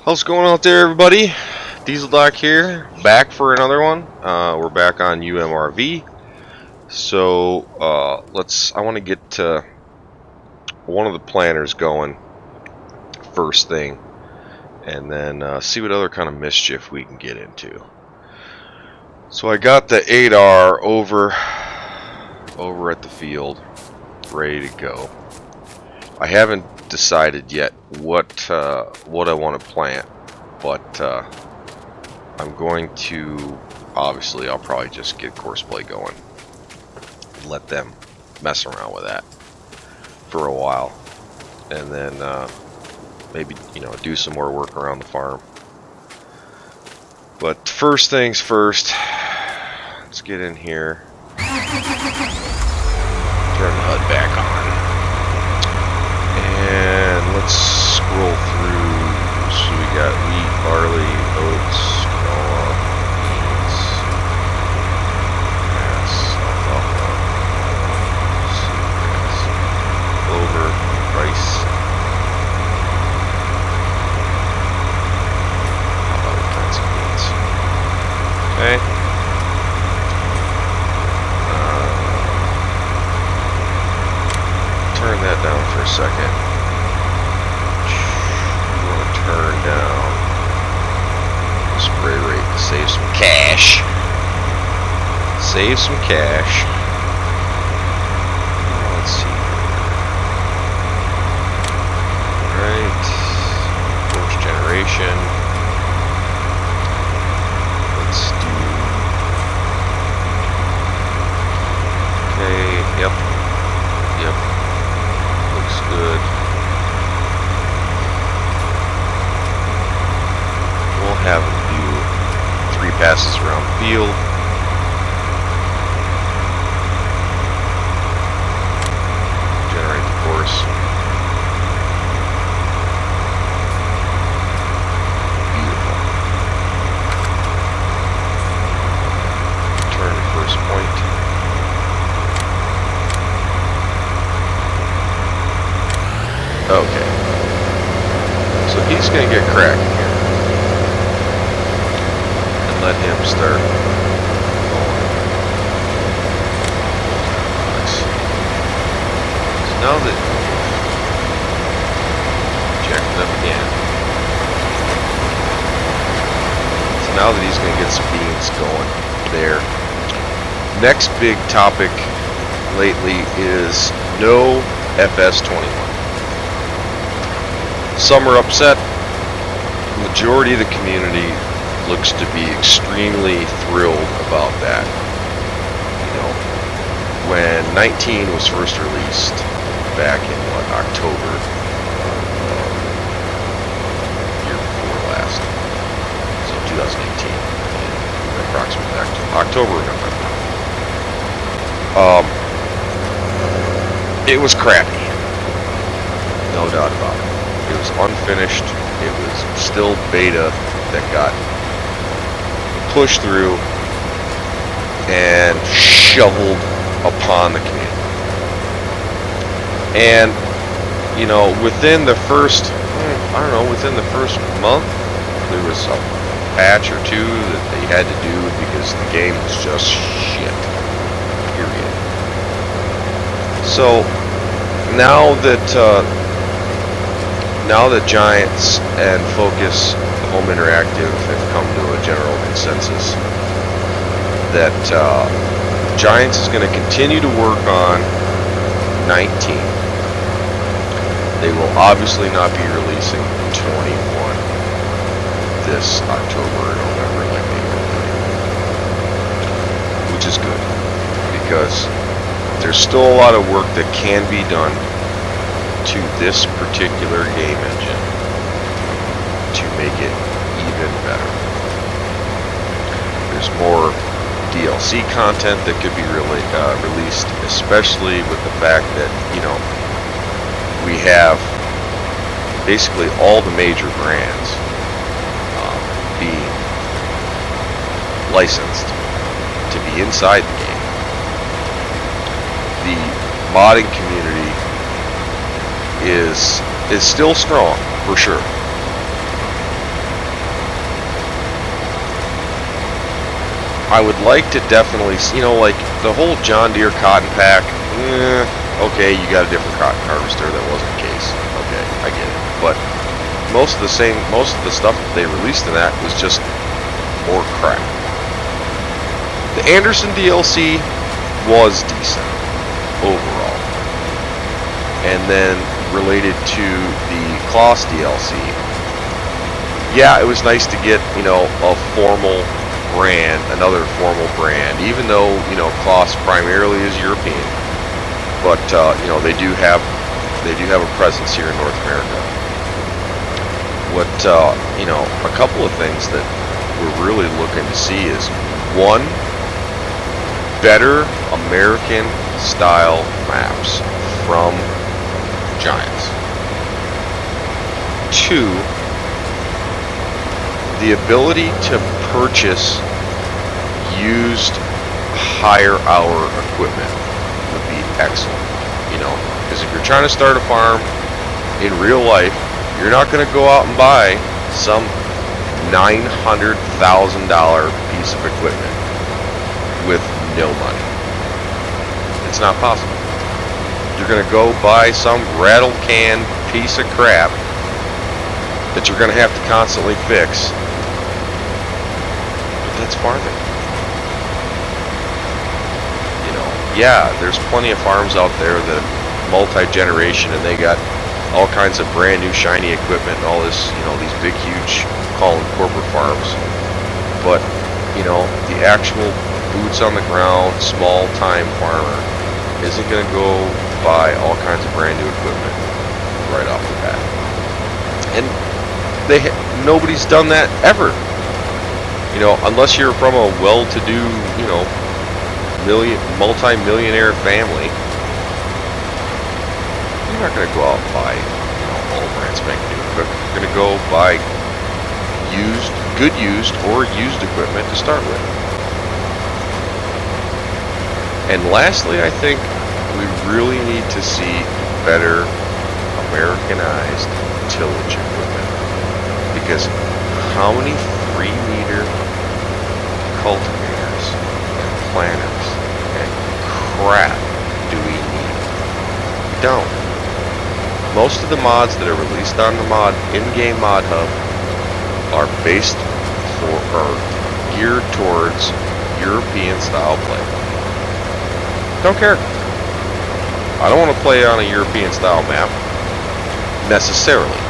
How's it going out there, everybody? Diesel Doc here, back for another one. We're back on UMRV. So I want to get one of the planners going first thing, and then see what other kind of mischief we can get into. So I got the 8R over at the field, ready to go. I haven't decided yet what I want to plant, but I'm going to, obviously I'll probably just get Courseplay going and let them mess around with that for a while, and then maybe, you know, do some more work around the farm. But first things first, let's get in here, turn the HUD back on, and let's scroll through. So we got wheat, barley, oats, canola, beans, grass, alfalfa, seagrass, clover, rice. How about we plant some beans? Okay. Turn that down for a second. We want to turn down the spray rate to save some cash. Save some cash. Let's see here. Alright. Force generation. Let's do. Okay, yep. Good. We'll have him do 3 passes around the field. Generate the course. Beautiful. Turn to first point. Okay, so he's going to get cracking here, and let him start going. Let's see. So now that, check them again. So now that he's going to get some beans going there. Next big topic lately is no FS21. Some are upset. The majority of the community looks to be extremely thrilled about that. You know, when 19 was first released back in October, year before last, so 2018, approximately October or November. It was crappy, no doubt about it. It was unfinished. It was still beta that got pushed through and shoveled upon the community. And, you know, within the first, within the first month, there was a patch or two that they had to do because the game was just shit. Period. So, now that Giants and Focus Home Interactive have come to a general consensus that Giants is going to continue to work on 19. They will obviously not be releasing 21 this October or November like they were doing, which is good because there's still a lot of work that can be done to this particular game engine to make it even better. There's more DLC content that could be released, especially with the fact that, you know, we have basically all the major brands being licensed to be inside the game. The modding community is still strong, for sure. I would like to definitely, you know, like the whole John Deere cotton pack. Okay, you got a different cotton harvester. That wasn't the case. Okay, I get it. But most of the stuff that they released in that was just more crap. The Anderson DLC was decent overall, and then related to the Kloss DLC, yeah, it was nice to get, you know, a formal brand, another formal brand, even though, you know, Kloss primarily is European, but you know, they do have a presence here in North America. What you know, a couple of things that we're really looking to see is, one, better American style maps from Giants. Two, the ability to purchase used higher hour equipment would be excellent. You know, because if you're trying to start a farm in real life, you're not going to go out and buy some $900,000 piece of equipment with no money. It's not possible. You're going to go buy some rattle can piece of crap that you're going to have to constantly fix. But that's farming. You know, yeah, there's plenty of farms out there that multi-generation, and they got all kinds of brand new shiny equipment and all this, you know, these big huge calling corporate farms. But, you know, the actual boots on the ground, small time farmer isn't going to go buy all kinds of brand new equipment right off the bat. And nobody's done that ever. You know, unless you're from a well-to-do, you know, multi-millionaire family, you're not going to go out and buy, you know, all brand spanking new equipment. You're going to go buy good used or used equipment to start with. And lastly, I think we really need to see better Americanized tillage equipment. Because how many 3-meter cultivators and planters and crap do we need? We don't. Most of the mods that are released on the in-game mod hub are geared towards European style play. Don't care. I don't want to play on a European style map necessarily.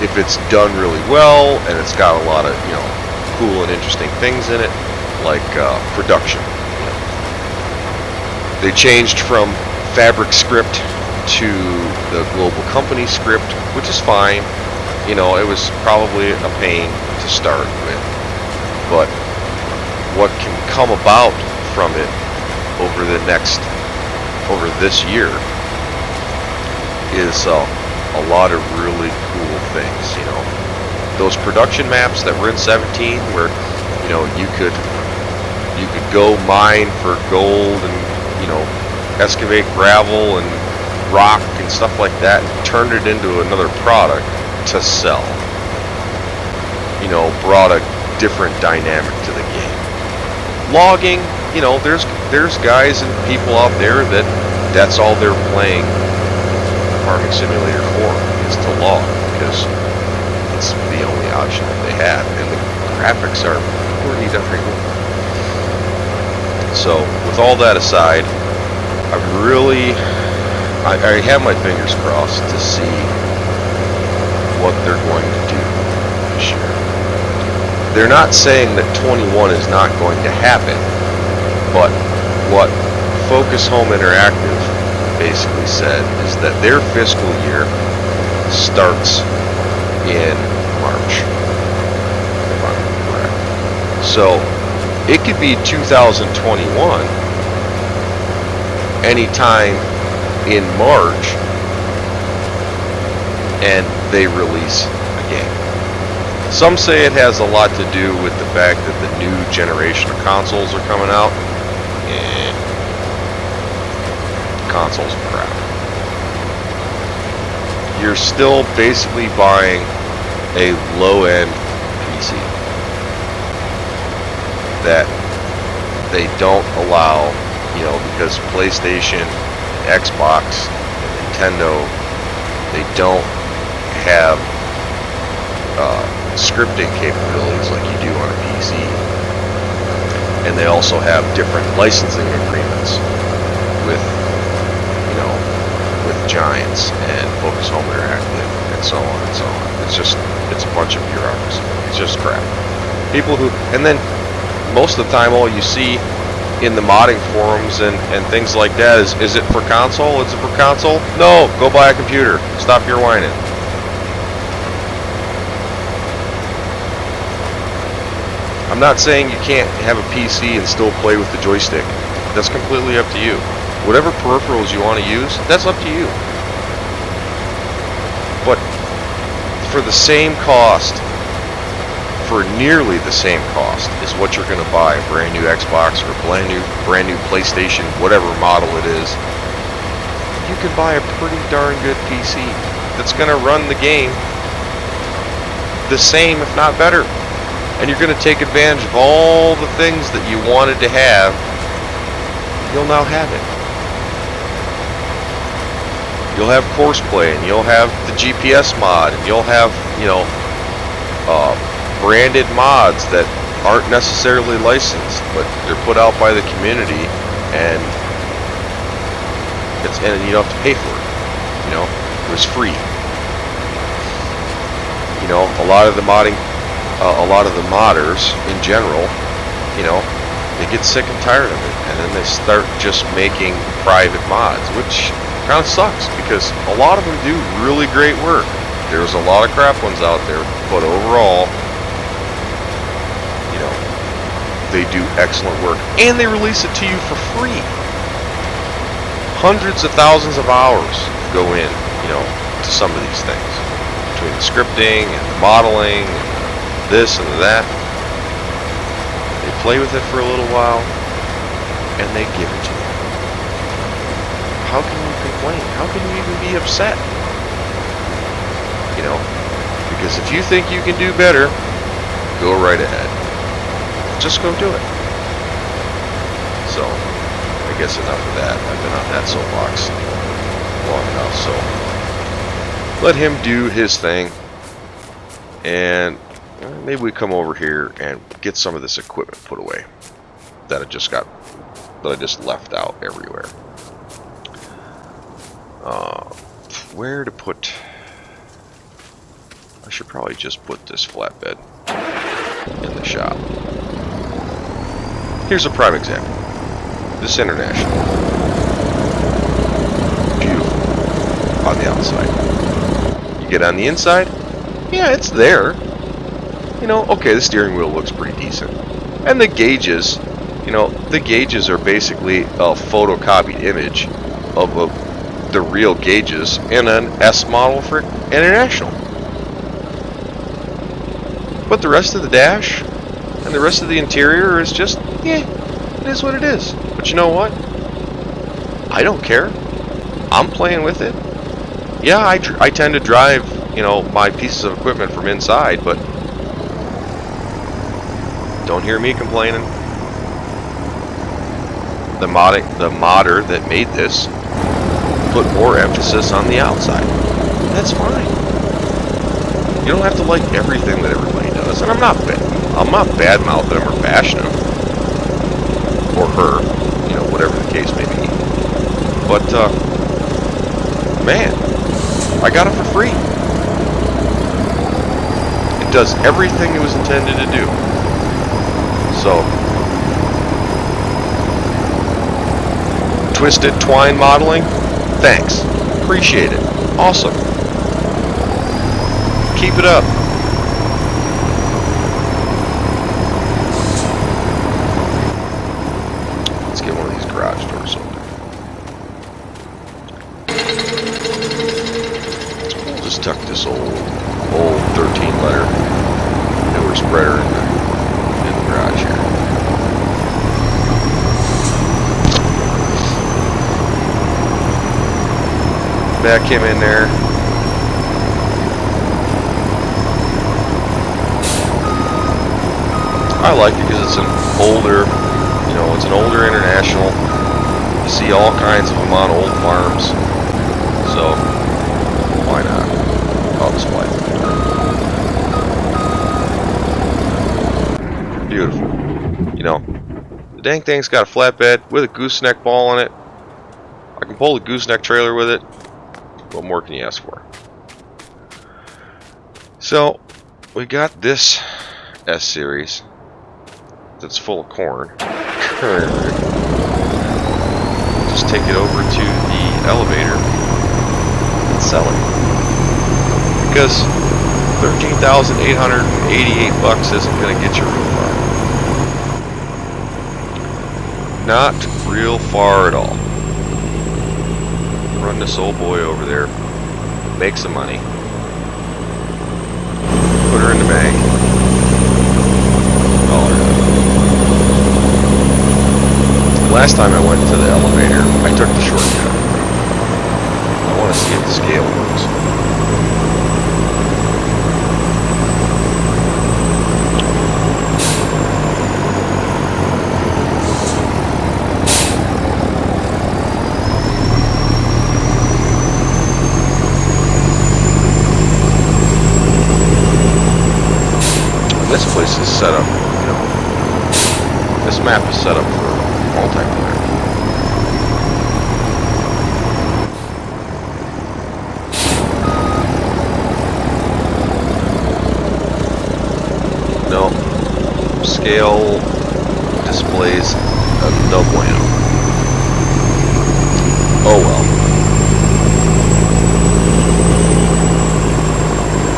If it's done really well and it's got a lot of, you know, cool and interesting things in it, like production. You know, they changed from fabric script to the global company script, which is fine. You know, it was probably a pain to start with, but what can come about from it over this year is a lot of really cool things. You know, those production maps that were in 17, where, you know, you could go mine for gold and, you know, excavate gravel and rock and stuff like that and turn it into another product to sell. You know, brought a different dynamic to the game. Logging, you know, there's guys and people out there that's all they're playing Farming Simulator for, is to log, because it's the only option that they have, and the graphics are pretty darn good. So, with all that aside, I have my fingers crossed to see what they're going to do this year. They're not saying that 21 is not going to happen, but what Focus Home Interactive basically said is that their fiscal year starts in March, if I'm correct. So it could be 2021 anytime in March, and they release a game. Some say it has a lot to do with the fact that the new generation of consoles are coming out. Consoles are crap. You're still basically buying a low-end PC that they don't allow, you know, because PlayStation, Xbox, and Nintendo, they don't have scripting capabilities like you do on a PC. And they also have different licensing agreements with, you know, with Giants and Focus Home Interactive and so on and so on. It's a bunch of bureaucracy. It's just crap. People who, and then most of the time all you see in the modding forums and things like that is it for console? Is it for console? No, go buy a computer. Stop your whining. I'm not saying you can't have a PC and still play with the joystick. That's completely up to you. Whatever peripherals you want to use, that's up to you. But for the same cost, for nearly the same cost, is what you're going to buy a brand new Xbox or a brand new PlayStation, whatever model it is. You can buy a pretty darn good PC that's going to run the game the same, if not better. And you're going to take advantage of all the things that you wanted to have. You'll now have it. You'll have Courseplay, and you'll have the GPS mod, and you'll have, you know, branded mods that aren't necessarily licensed, but they're put out by the community, and you don't have to pay for it. You know, it was free. You know, a lot of the modders in general, you know, they get sick and tired of it, and then they start just making private mods, which kind of sucks because a lot of them do really great work. There's a lot of crap ones out there, but overall, you know, they do excellent work, and they release it to you for free. Hundreds of thousands of hours go in, you know, to some of these things, between the scripting and the modeling and this and that. They play with it for a little while, and they give it to you. How can you complain? How can you even be upset? You know, because if you think you can do better, go right ahead. Just go do it. So, I guess enough of that. I've been on that soapbox long enough, so let him do his thing, and maybe we come over here and get some of this equipment put away that I just left out everywhere. Where to put? I should probably just put this flatbed in the shop. Here's a prime example. This International. Beautiful on the outside. You get on the inside, yeah, it's there. You know, okay, the steering wheel looks pretty decent. And the gauges, you know, the gauges are basically a photocopied image of the real gauges in an S model for International. But the rest of the dash and the rest of the interior is just, yeah, it is what it is. But you know what? I don't care. I'm playing with it. Yeah, I tend to drive, you know, my pieces of equipment from inside, but don't hear me complaining. The modder that made this put more emphasis on the outside. That's fine. You don't have to like everything that everybody does, and I'm not bad mouthing him or bashing him or her, you know, whatever the case may be. But man, I got it for free. It does everything it was intended to do. So, Twisted Twine Modeling, thanks. Appreciate it. Awesome. Keep it up. Let's get one of these garage doors open. We'll just tuck this old 13-letter newer spreader in the garage here. Back him in there. I like it because it's an older, you know, know, it's an older International. You see all kinds of them on old farms. So, why not? I'll just fly through. Beautiful. You know, the dang thing's got a flatbed with a gooseneck ball on it. I can pull the gooseneck trailer with it. What more can you ask for? So, we got this S-Series that's full of corn. Just take it over to the elevator and sell it. Because $13,888 isn't going to get you real far. Not real far at all. Run this old boy over there, make some money, put her in the bank, call her done. Last time I went to the elevator, I took the shortcut. I want to see if the scale works. This place is set up, you know, this map is set up for multiplayer. No, scale displays no bueno. Oh well.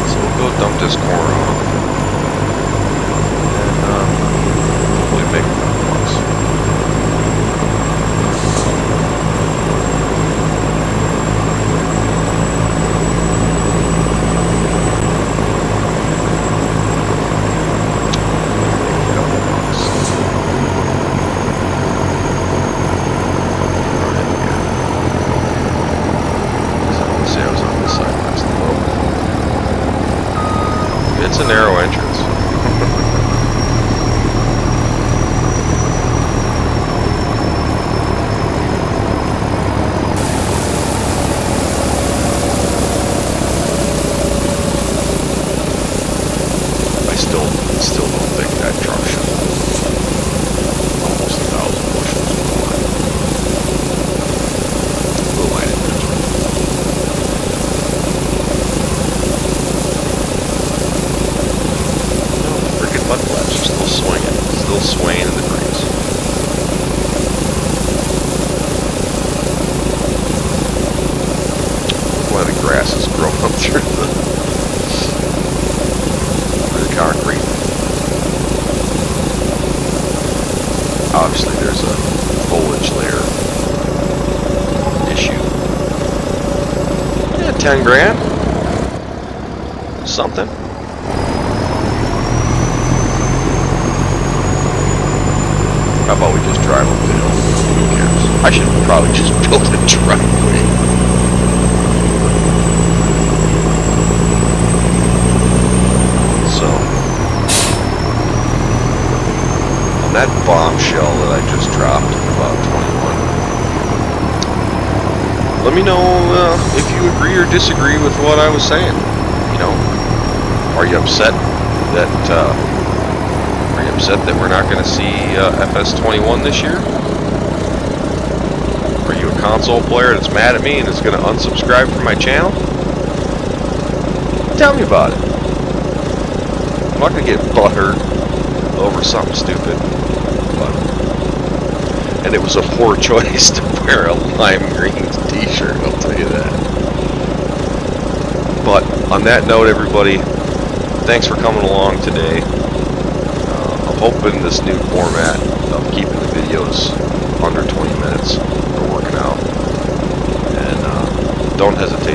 So we'll go dump this corn off. Make a couple bucks. Let's see, I was on this side last time. It's a narrow entrance. Still don't think that truck should hold almost 1,000 bushels of corn. We'll light it eventually. No, the freaking mud flaps are still swinging. Still swaying in the breeze. Why the grass is growing up through the concrete. Obviously there's a foliage layer issue. Yeah, 10 grand. Something. How about we just drive up the hill? Who cares? I should probably just build a driveway. So, on that bombshell that I just dropped about 21, let me know if you agree or disagree with what I was saying. You know, are you upset that we're not going to see FS21 this year? Are you a console player that's mad at me and is going to unsubscribe from my channel? Tell me about it. I'm not going to get butthurt over something stupid. But, and it was a poor choice to wear a lime green t-shirt, I'll tell you that. But on that note, everybody, thanks for coming along today. I'm hoping this new format of keeping the videos under 20 minutes are working out. And don't hesitate